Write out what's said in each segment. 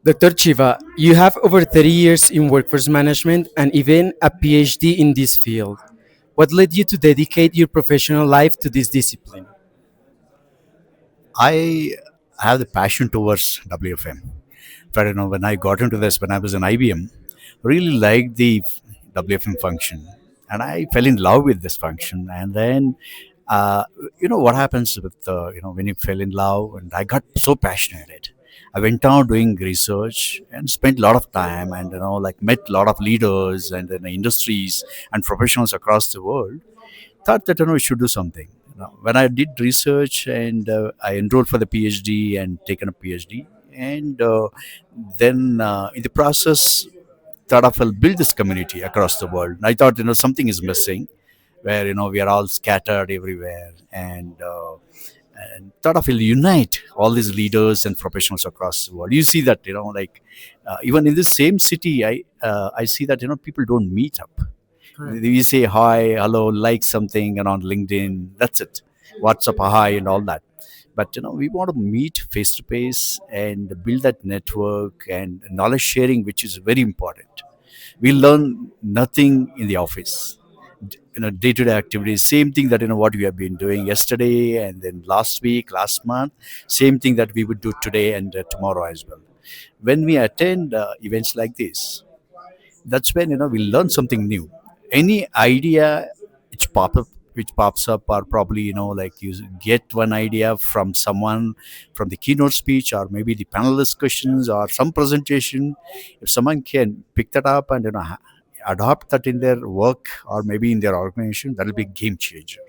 Dr. Chiva, you have over 30 years in workforce management and even a PhD in this field. What led you to dedicate your professional life to this discipline? I have the passion towards WFM. But when I got into this, when I was in IBM, really liked the WFM function, and I fell in love with this function. And then, uh, what happens with when you fell in love, and I got so passionate at it. I went on doing research and spent a lot of time, and like met a lot of leaders and industries and professionals across the world. Thought that we should do something. When I did research and I enrolled for the PhD and taken a PhD, and then in the process, thought of I'll build this community across the world. And I thought something is missing, where we are all scattered everywhere, and thought of will unite all these leaders and professionals across the world. You see that like even in the same city, I see that people don't meet up. Correct. We say hi, hello, like something, and on LinkedIn, that's it. WhatsApp, hi, and all that. But we want to meet face to face and build that network and knowledge sharing, which is very important. We learn nothing in the office. Day-to-day activities, same thing that what we have been doing yesterday and then last week, last month, same thing that we would do today and tomorrow as well. When we attend events like this, that's when we learn something new. Any idea which pops up, or probably like you get one idea from someone, from the keynote speech, or maybe the panel discussions or some presentation. If someone can pick that up and adopt that in their work or maybe in their organization, that will be a game changer.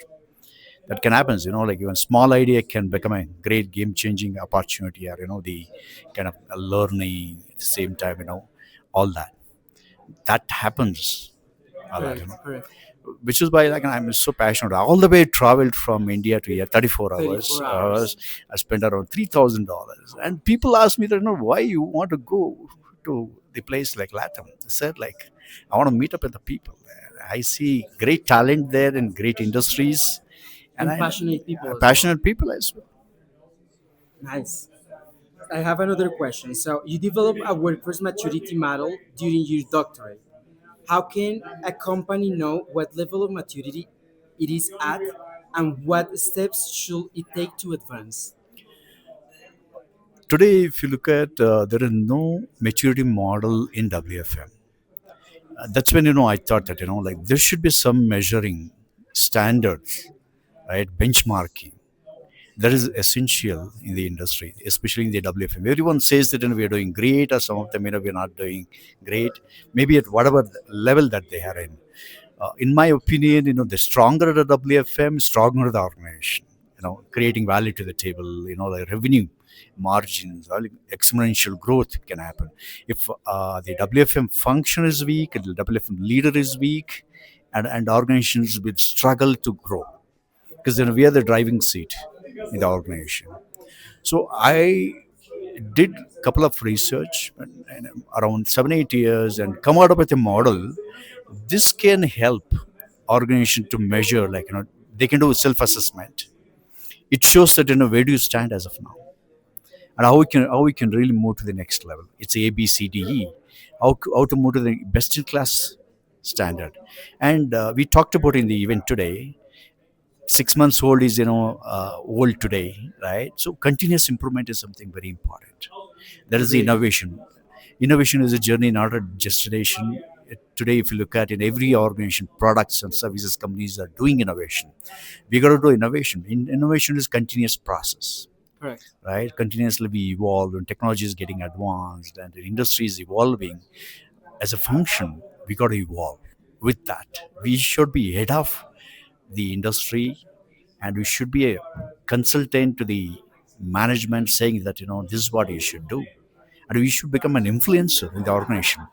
That can happen, like even small idea can become a great game changing opportunity, or the kind of learning at the same time, all that happens a lot, Correct, correct. which is why like I'm so passionate. All the way traveled from India to here, 34 hours. 34 hours. I spent around $3,000, and people ask me that why you want to go to the place like LATAM. I said like I want to meet up with the people there. I see great talent there and great industries, and And I passionate people as well. passionate people as well. Nice. I have another question. So, you developed a workforce maturity model during your doctorate. How can a company know what level of maturity it is at and what steps should it take to advance? Today, if you look at, there is no maturity model in WFM. That's when I thought that like there should be some measuring standards, right? Benchmarking that is essential in the industry, especially in the WFM. Everyone says that we are doing great, or some of them we're not doing great. Maybe at whatever level that they are in. In my opinion, the stronger the WFM, stronger the organization. Creating value to the table. The revenue margins, exponential growth can happen. If the WFM function is weak, the WFM leader is weak, and organizations will struggle to grow because we are the driving seat in the organization. So I did a couple of research and around 7 8 years and come out with a model. This can help organization to measure, like they can do self-assessment. It shows that where do you stand as of now, and how we can really move to the next level. It's A B C D E. How to move to the best in class standard, and we talked about in the event today. 6 months old is old today, right? So continuous improvement is something very important. That is the Agreed. innovation. Innovation is a journey, not a destination. Today, if you look at in every organization, products and services companies are doing innovation. We got to do innovation. Innovation is continuous process, Correct. right? Continuously we evolve, and technology is getting advanced, and the industry is evolving. As a function, we got to evolve with that. We should be ahead of the industry, and we should be a consultant to the management, saying that this is what you should do, and we should become an influencer in the organization.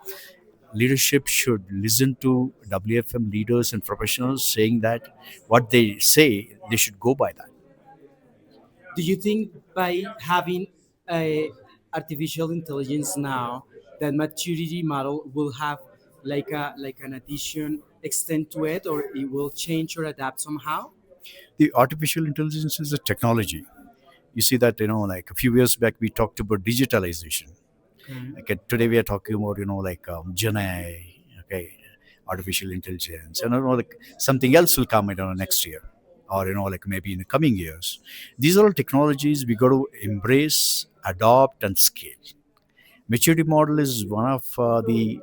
Leadership should listen to WFM leaders and professionals, saying that what they say they should go by that. Do you think by having a artificial intelligence now, that maturity model will have like an addition extend to it, or it will change or adapt somehow? The artificial intelligence is a technology. You see that, like a few years back we talked about digitalization. Okay. Okay, today we are talking about, like Gen AI, okay, artificial intelligence, and like something else will come, next year, or like maybe in the coming years. These are all technologies we got to embrace, adopt, and scale. Maturity model is one of the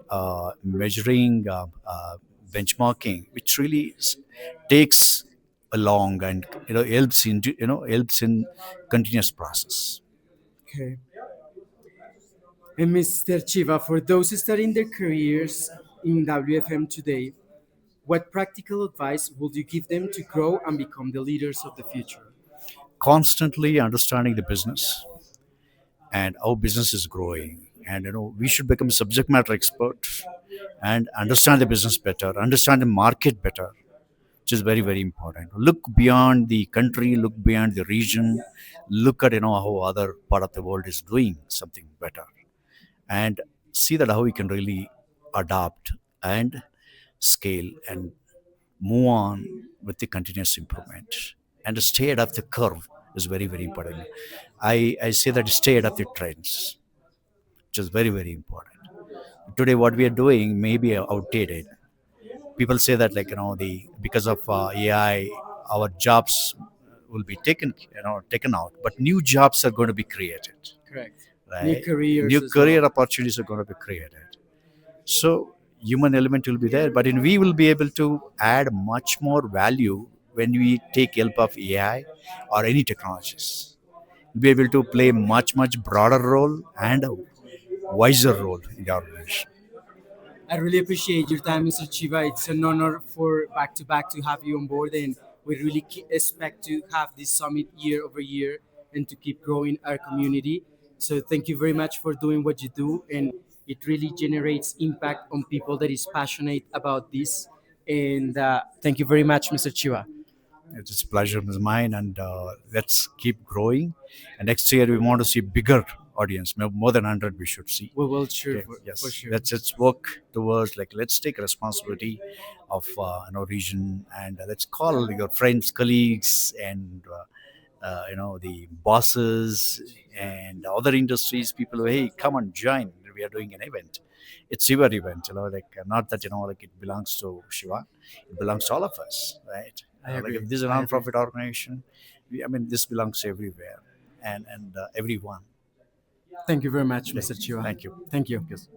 measuring benchmarking, which really takes along and helps in continuous process. Okay. And Mr. Chiva, for those starting their careers in WFM today, what practical advice would you give them to grow and become the leaders of the future? Constantly understanding the business and how business is growing, and we should become subject matter experts and understand the business better, understand the market better, which is very very important. Look beyond the country, look beyond the region, look at how other part of the world is doing something better, and see that how we can really adapt and scale and move on with the continuous improvement, and stay ahead of the curve is very very important. I say that stay ahead of the trends, which is very very important. Today what we are doing may be outdated. People say that, like, the because of AI our jobs will be taken out, but new jobs are going to be created, Correct. New right? careers New as well. career opportunities are going to be created. So human element will be there, but we will be able to add much more value when we take help of AI or any technologies. We'll be able to play much broader role and a wiser role in the organization. I really appreciate your time, Mr. Chiva. It's an honor for back to back to have you on board, and we really expect to have this summit year over year and to keep growing our community. So thank you very much for doing what you do, and it really generates impact on people that is passionate about this. And thank you very much, Mr. Chiva. It's a pleasure is mine, and let's keep growing. And next year we want to see bigger audience, more than 100 we should see. We will sure Okay, for yes, sure. let's work towards, like, let's take responsibility of region, and let's call your friends, colleagues, and the bosses and other industries people. Hey, come and join. We are doing an event. It's your event, like, not that, like, it belongs to Shiva. It belongs to all of us, right? I Like, agree. if this is a I agree. non-profit organization, I mean, this belongs to everywhere and everyone. Thank you very much, Okay, Mr. Chiva. thank you. Thank you. Yes.